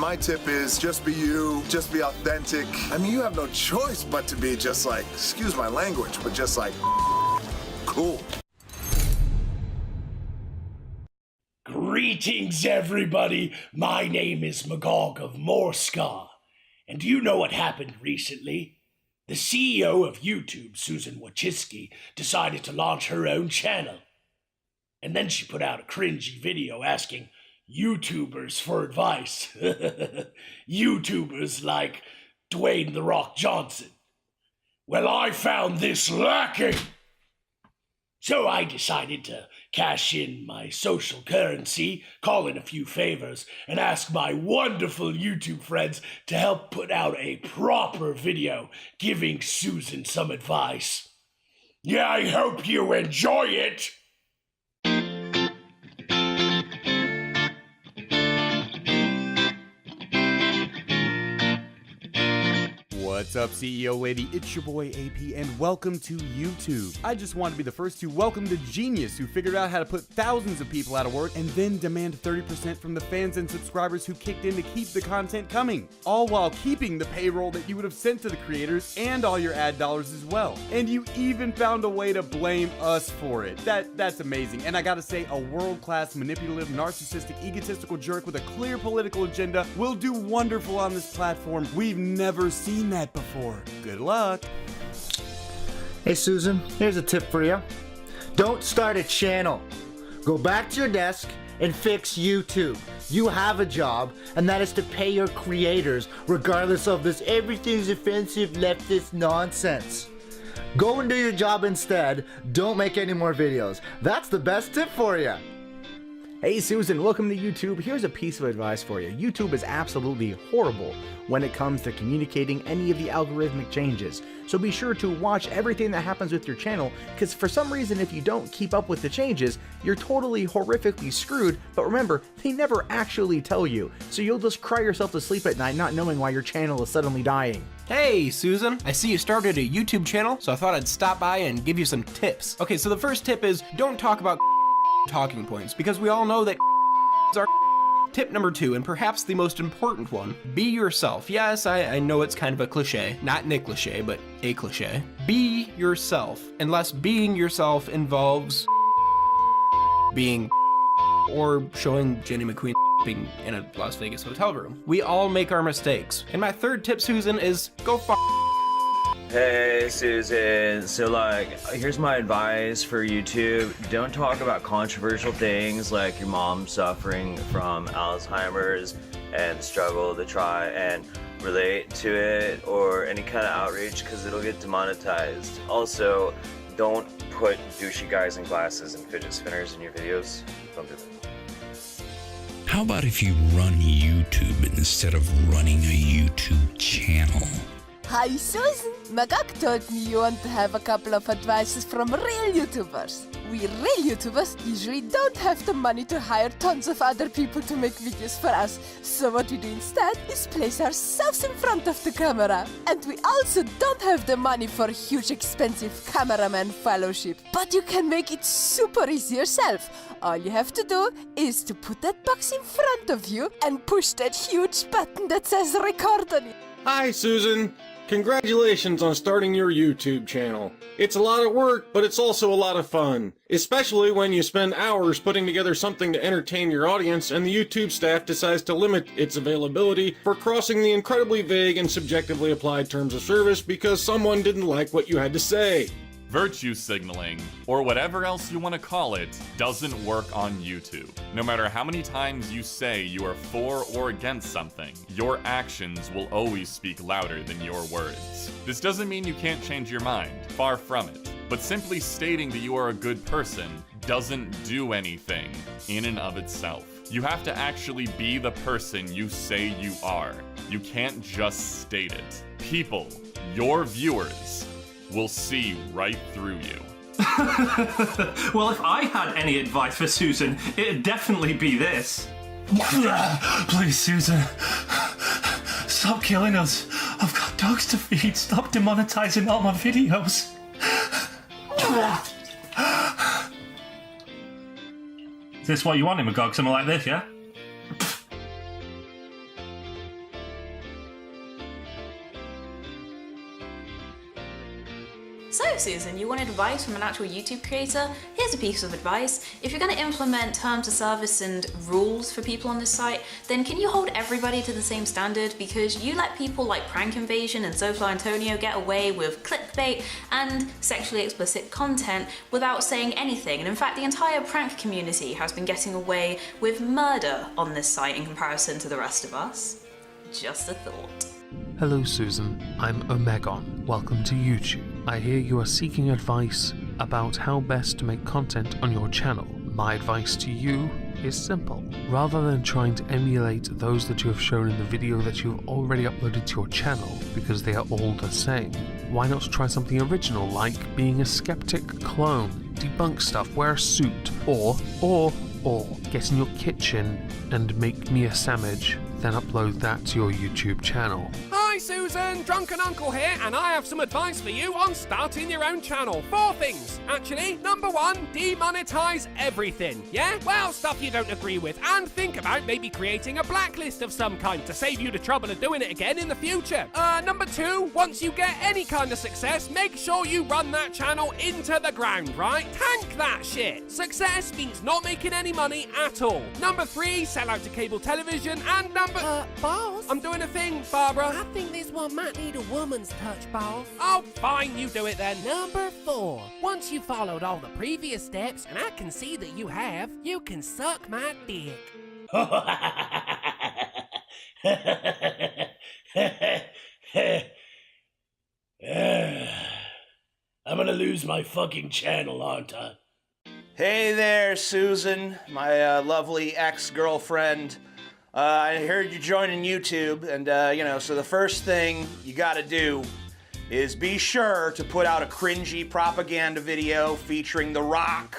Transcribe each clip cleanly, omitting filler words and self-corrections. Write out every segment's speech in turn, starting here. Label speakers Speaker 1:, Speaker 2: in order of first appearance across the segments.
Speaker 1: My tip is just be you, just be authentic. I mean, you have no choice but to be just like, excuse my language, but just like, cool.
Speaker 2: Greetings, everybody. My name is Magog of Morskar. And do you know what happened recently? The CEO of YouTube, Susan Wojcicki, decided to launch her own channel. And then she put out a cringy video asking YouTubers for advice. YouTubers like Dwayne "The Rock" Johnson. Well, I found this lacking. So I decided to cash in my social currency, call in a few favors, and ask my wonderful YouTube friends to help put out a proper video giving Susan some advice. Yeah, I hope you enjoy it!
Speaker 3: What's up, CEO lady? It's your boy AP, and welcome to YouTube. I just want to be the first to welcome the genius who figured out how to put thousands of people out of work and then demand 30% from the fans and subscribers who kicked in to keep the content coming, all while keeping the payroll that you would have sent to the creators and all your ad dollars as well. And you even found a way to blame us for it. That's amazing. And I gotta say, a world-class, manipulative, narcissistic, egotistical jerk with a clear political agenda will do wonderful on this platform. We've never seen that before. Good luck.
Speaker 4: Hey Susan, here's a tip for you. Don't start a channel. Go back to your desk and fix YouTube. You have a job, and that is to pay your creators regardless of this everything's offensive leftist nonsense. Go and do your job instead. Don't make any more videos. That's the best tip for you.
Speaker 5: Hey Susan, welcome to YouTube. Here's a piece of advice for you. YouTube is absolutely horrible when it comes to communicating any of the algorithmic changes. So be sure to watch everything that happens with your channel, because for some reason if you don't keep up with the changes, you're totally horrifically screwed. But remember, they never actually tell you. So you'll just cry yourself to sleep at night not knowing why your channel is suddenly dying.
Speaker 6: Hey Susan, I see you started a YouTube channel, so I thought I'd stop by and give you some tips. Okay, so the first tip is don't talk about talking points, because we all know that are. Tip number 2, and perhaps the most important one, be yourself. Yes, I know it's kind of a cliche, not Nick cliche, but a cliche. Be yourself, unless being yourself involves being or showing Jenny McQueen being in a Las Vegas hotel room. We all make our mistakes. And my third tip, Susan, is go
Speaker 7: Hey Susan, so here's my advice for YouTube. Don't talk about controversial things like your mom suffering from Alzheimer's and struggle to try and relate to it, or any kind of outreach, because it'll get demonetized. Also, don't put douchey guys in glasses and fidget spinners in your videos. Don't do that.
Speaker 8: How about if you run YouTube instead of running a YouTube channel?
Speaker 9: Hi Susan, Magog told me you want to have a couple of advices from real YouTubers. We real YouTubers usually don't have the money to hire tons of other people to make videos for us, so what we do instead is place ourselves in front of the camera. And we also don't have the money for a huge expensive cameraman fellowship. But you can make it super easy yourself. All you have to do is to put that box in front of you and push that huge button that says record on it.
Speaker 10: Hi Susan! Congratulations on starting your YouTube channel. It's a lot of work, but it's also a lot of fun, especially when you spend hours putting together something to entertain your audience and the YouTube staff decides to limit its availability for crossing the incredibly vague and subjectively applied terms of service because someone didn't like what you had to say.
Speaker 11: Virtue signaling, or whatever else you want to call it, doesn't work on YouTube. No matter how many times you say you are for or against something, your actions will always speak louder than your words. This doesn't mean you can't change your mind, far from it. But simply stating that you are a good person doesn't do anything in and of itself. You have to actually be the person you say you are. You can't just state it. People, your viewers, will see right through you.
Speaker 12: Well, if I had any advice for Susan, it'd definitely be this. Please, Susan, stop killing us. I've got dogs to feed. Stop demonetizing all my videos. Is this what you want, Magog? Something like this, yeah?
Speaker 13: So Susan, you wanted advice from an actual YouTube creator? Here's a piece of advice. If you're going to implement terms of service and rules for people on this site, then can you hold everybody to the same standard? Because you let people like Prank Invasion and Sofa Antonio get away with clickbait and sexually explicit content without saying anything. And in fact, the entire prank community has been getting away with murder on this site in comparison to the rest of us. Just a thought.
Speaker 14: Hello Susan, I'm Omegon. Welcome to YouTube. I hear you are seeking advice about how best to make content on your channel. My advice to you is simple. Rather than trying to emulate those that you have shown in the video that you have already uploaded to your channel, because they are all the same, why not try something original like being a skeptic clone, debunk stuff, wear a suit, or get in your kitchen and make me a sandwich, then upload that to your YouTube channel.
Speaker 15: Hi Susan, Drunken Uncle here, and I have some advice for you on starting your own channel. 4 things, actually. Number 1, demonetize everything. Yeah? Well, stuff you don't agree with, and think about maybe creating a blacklist of some kind to save you the trouble of doing it again in the future. Number 2, once you get any kind of success, make sure you run that channel into the ground, right? Tank that shit. Success means not making any money at all. Number 3, sell out to cable television, and boss? I'm doing a thing, Barbara. I think this one might need a woman's touch, boss. Oh, fine, you do it then. Number 4. Once you've followed all the previous steps, and I can see that you have, you can suck my dick.
Speaker 2: I'm gonna lose my fucking channel, aren't I?
Speaker 16: Hey there, Susan, my lovely ex-girlfriend. I heard you joining YouTube, and, so the first thing you gotta do is be sure to put out a cringy propaganda video featuring The Rock,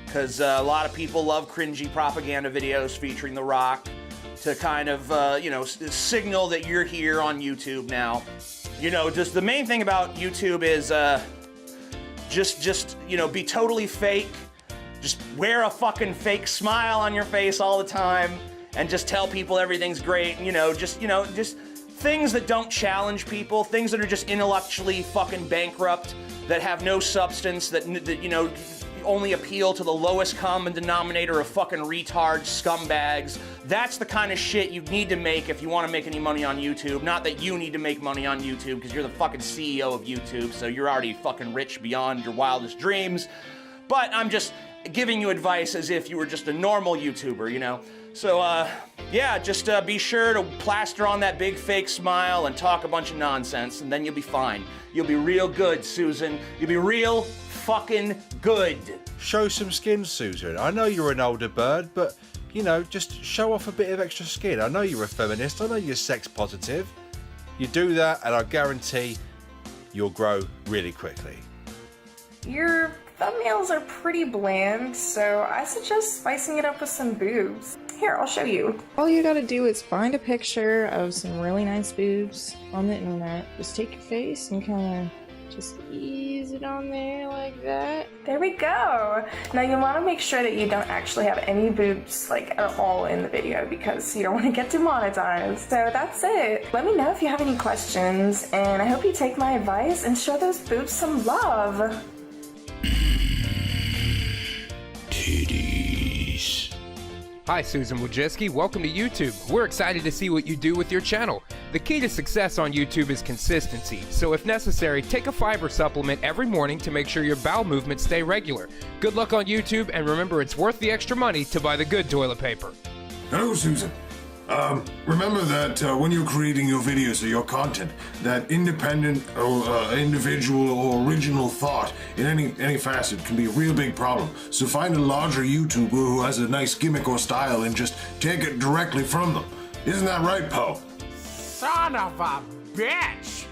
Speaker 16: because a lot of people love cringy propaganda videos featuring The Rock to kind of, signal that you're here on YouTube now. Just the main thing about YouTube is, be totally fake. Just wear a fucking fake smile on your face all the time. And just tell people everything's great, just things that don't challenge people, things that are just intellectually fucking bankrupt, that have no substance, that only appeal to the lowest common denominator of fucking retard scumbags. That's the kind of shit you need to make if you want to make any money on YouTube. Not that you need to make money on YouTube, because you're the fucking CEO of YouTube, so you're already fucking rich beyond your wildest dreams. But I'm just giving you advice as if you were just a normal YouTuber, So, just be sure to plaster on that big fake smile and talk a bunch of nonsense, and then you'll be fine. You'll be real good, Susan. You'll be real fucking good.
Speaker 17: Show some skin, Susan. I know you're an older bird, but, just show off a bit of extra skin. I know you're a feminist. I know you're sex positive. You do that, and I guarantee you'll grow really quickly.
Speaker 18: Your thumbnails are pretty bland, so I suggest spicing it up with some boobs. Here, I'll show you. All you gotta do is find a picture of some really nice boobs on the internet. Just take your face and kind of just ease it on there like that. There we go. Now you want to make sure that you don't actually have any boobs at all in the video, because you don't want to get demonetized. So that's it. Let me know if you have any questions, and I hope you take my advice and show those boobs some love.
Speaker 19: Titties. Hi, Susan Wojcicki. Welcome to YouTube. We're excited to see what you do with your channel. The key to success on YouTube is consistency, so if necessary, take a fiber supplement every morning to make sure your bowel movements stay regular. Good luck on YouTube, and remember it's worth the extra money to buy the good toilet paper.
Speaker 20: Hello, Susan. Remember that when you're creating your videos or your content, that independent or individual or original thought in any facet can be a real big problem. So find a larger YouTuber who has a nice gimmick or style and just take it directly from them. Isn't that right, Poe?
Speaker 15: Son of a bitch!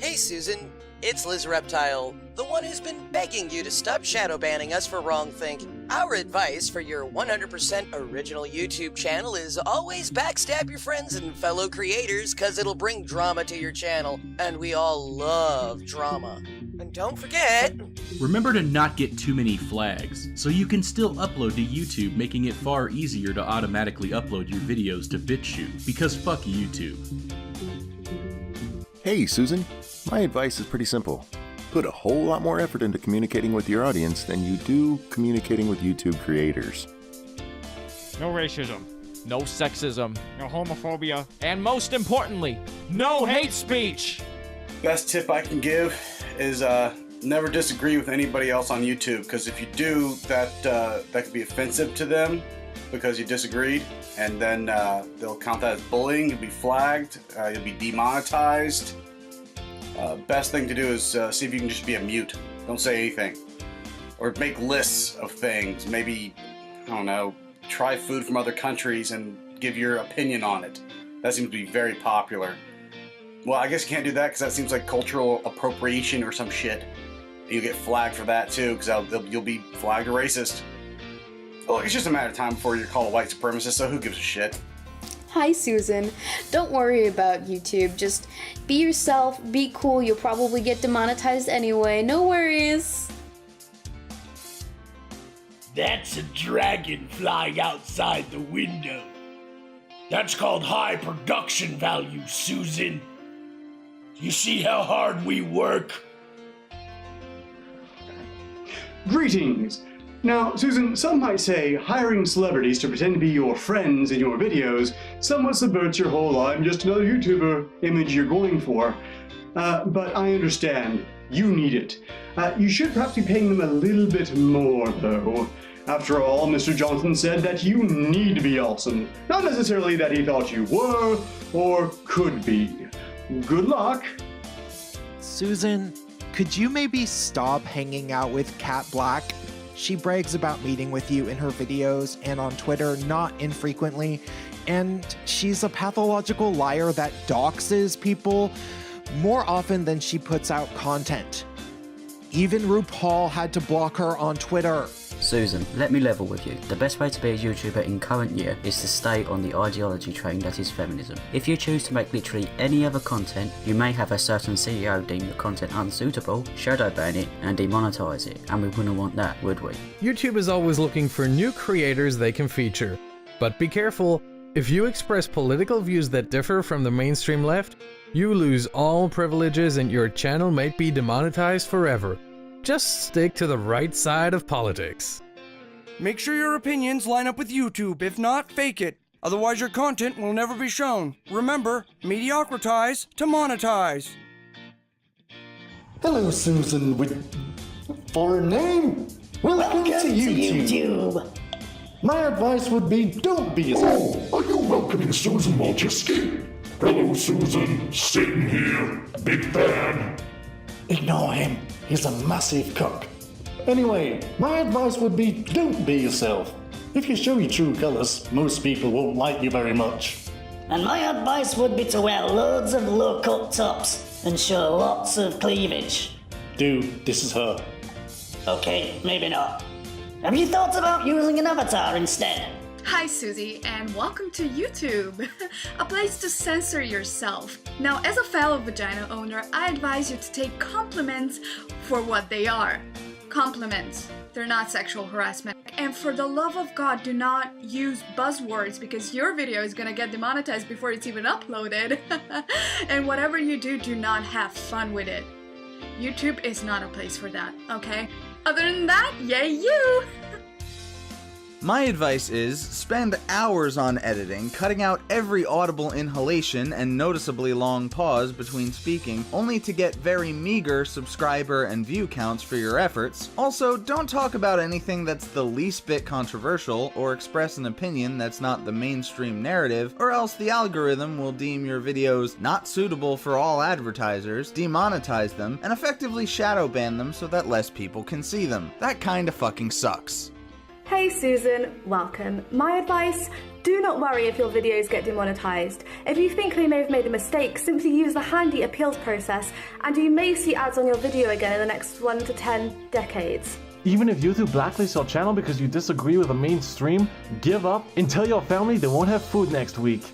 Speaker 21: Hey Susan, it's Lizz Reptile, the one who's been begging you to stop shadow banning us for wrong think. Our advice for your 100% original YouTube channel is always backstab your friends and fellow creators, cause it'll bring drama to your channel, and we all love drama. And don't forget...
Speaker 22: Remember to not get too many flags, so you can still upload to YouTube, making it far easier to automatically upload your videos to BitChute, because fuck YouTube.
Speaker 23: Hey Susan, my advice is pretty simple. Put a whole lot more effort into communicating with your audience than you do communicating with YouTube creators.
Speaker 24: No racism. No sexism. No homophobia. And most importantly, no hate speech!
Speaker 25: Best tip I can give is never disagree with anybody else on YouTube, because if you do, that could be offensive to them because you disagreed, and then they'll count that as bullying, you'll be flagged, you'll be demonetized. Best thing to do is see if you can just be a mute. Don't say anything. Or make lists of things. Maybe, I don't know, try food from other countries and give your opinion on it. That seems to be very popular. Well, I guess you can't do that because that seems like cultural appropriation or some shit. You'll get flagged for that too, because you'll be flagged a racist. Look, it's just a matter of time before you're called a white supremacist, so who gives a shit?
Speaker 26: Hi Susan, don't worry about YouTube, just be yourself, be cool, you'll probably get demonetized anyway, no worries.
Speaker 2: That's a dragon flying outside the window. That's called high production value, Susan. You see how hard we work?
Speaker 27: Greetings! Now, Susan, some might say hiring celebrities to pretend to be your friends in your videos somewhat subverts your whole "I'm just another YouTuber" image you're going for. But I understand. You need it. You should perhaps be paying them a little bit more, though. After all, Mr. Johnson said that you need to be awesome. Not necessarily that he thought you were, or could be. Good luck!
Speaker 28: Susan, could you maybe stop hanging out with Cat Black? She brags about meeting with you in her videos and on Twitter not infrequently, and she's a pathological liar that doxes people more often than she puts out content. Even RuPaul had to block her on Twitter.
Speaker 29: Susan, let me level with you. The best way to be a YouTuber in current year is to stay on the ideology train that is feminism. If you choose to make literally any other content, you may have a certain CEO deem your content unsuitable, shadow ban it, and demonetize it, and we wouldn't want that, would we?
Speaker 30: YouTube is always looking for new creators they can feature. But be careful, if you express political views that differ from the mainstream left, you lose all privileges and your channel might be demonetized forever. Just stick to the right side of politics.
Speaker 31: Make sure your opinions line up with YouTube. If not, fake it. Otherwise your content will never be shown. Remember, mediocritize to monetize.
Speaker 32: Hello, Susan with foreign name. Welcome to YouTube. My advice would be don't be as...
Speaker 33: Oh, are you welcoming Susan Wojcicki? Hello, Susan. Sitting here. Big fan.
Speaker 32: Ignore him. He's a massive cock. Anyway, my advice would be don't be yourself. If you show your true colours, most people won't like you very much.
Speaker 34: And my advice would be to wear loads of low-cut tops and show lots of cleavage.
Speaker 32: Dude, this is her.
Speaker 34: Okay, maybe not. Have you thought about using an avatar instead?
Speaker 35: Hi Susie, and welcome to YouTube, a place to censor yourself. Now, as a fellow vagina owner, I advise you to take compliments for what they are. Compliments. They're not sexual harassment. And for the love of God, do not use buzzwords because your video is gonna get demonetized before it's even uploaded. And whatever you do, do not have fun with it. YouTube is not a place for that, okay? Other than that, yay you!
Speaker 36: My advice is spend hours on editing, cutting out every audible inhalation and noticeably long pause between speaking, only to get very meager subscriber and view counts for your efforts. Also, don't talk about anything that's the least bit controversial or express an opinion that's not the mainstream narrative, or else the algorithm will deem your videos not suitable for all advertisers, demonetize them, and effectively shadow ban them so that less people can see them. That kinda fucking sucks.
Speaker 1: Hey Susan, welcome. My advice, do not worry if your videos get demonetized. If you think they may have made a mistake, simply use the handy appeals process and you may see ads on your video again in the next 1 to 10 decades.
Speaker 32: Even if YouTube blacklists your channel because you disagree with the mainstream, give up and tell your family they won't have food next week.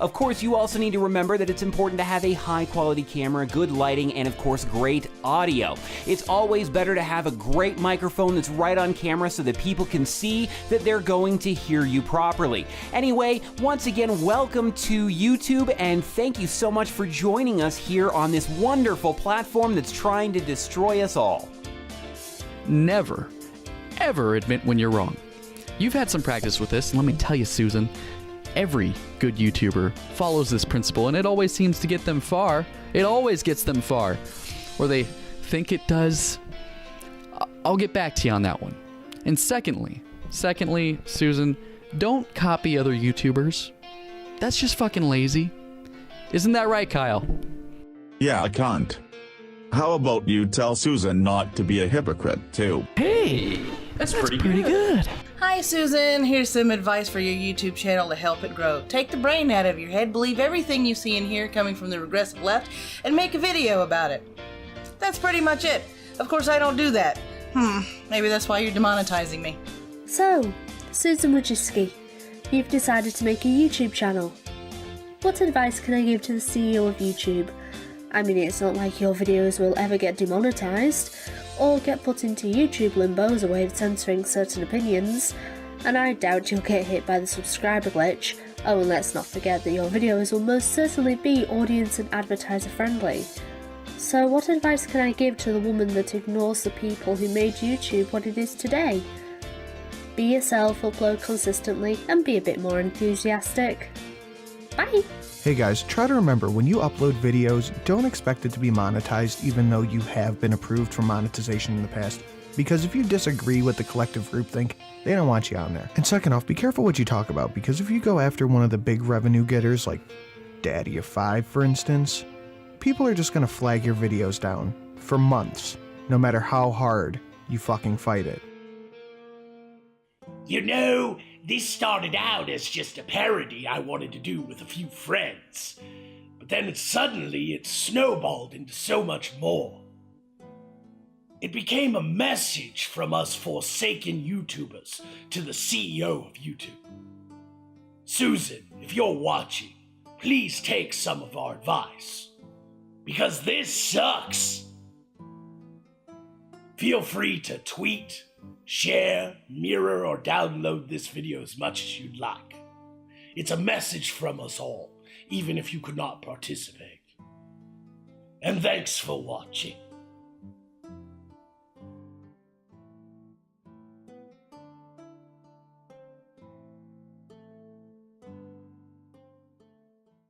Speaker 3: Of course, you also need to remember that it's important to have a high-quality camera, good lighting, and of course, great audio. It's always better to have a great microphone that's right on camera so that people can see that they're going to hear you properly. Anyway, once again, welcome to YouTube, and thank you so much for joining us here on this wonderful platform that's trying to destroy us all.
Speaker 4: Never, ever admit when you're wrong. You've had some practice with this, and let me tell you, Susan, every good YouTuber follows this principle, and it always seems to get them far. It always gets them far. Or they think it does. I'll get back to you on that one. And secondly, Susan, don't copy other YouTubers. That's just fucking lazy. Isn't that right, Kyle?
Speaker 5: Yeah, I can't. How about you tell Susan not to be a hypocrite, too?
Speaker 4: Hey, that's pretty good.
Speaker 6: Hi Susan, here's some advice for your YouTube channel to help it grow. Take the brain out of your head, believe everything you see and hear coming from the regressive left, and make a video about it. That's pretty much it. Of course I don't do that. Maybe that's why you're demonetizing me.
Speaker 26: So, Susan Wojcicki, you've decided to make a YouTube channel. What advice can I give to the CEO of YouTube? I mean, it's not like your videos will ever get demonetized, or get put into YouTube limbo as a way of censoring certain opinions, and I doubt you'll get hit by the subscriber glitch. Oh, and let's not forget that your videos will most certainly be audience and advertiser friendly. So what advice can I give to the woman that ignores the people who made YouTube what it is today? Be yourself, upload consistently, and be a bit more enthusiastic. Bye!
Speaker 28: Hey guys, try to remember, when you upload videos, don't expect it to be monetized even though you have been approved for monetization in the past. Because if you disagree with the collective groupthink, they don't want you on there. And second off, be careful what you talk about, because if you go after one of the big revenue getters like Daddy of 5 for instance, people are just gonna flag your videos down for months, no matter how hard you fucking fight it.
Speaker 2: You know, this started out as just a parody I wanted to do with a few friends, but then suddenly it snowballed into so much more. It became a message from us forsaken YouTubers to the CEO of YouTube. Susan, if you're watching, please take some of our advice, because this sucks. Feel free to tweet, share, mirror, or download this video as much as you'd like. It's a message from us all, even if you could not participate. And thanks for watching.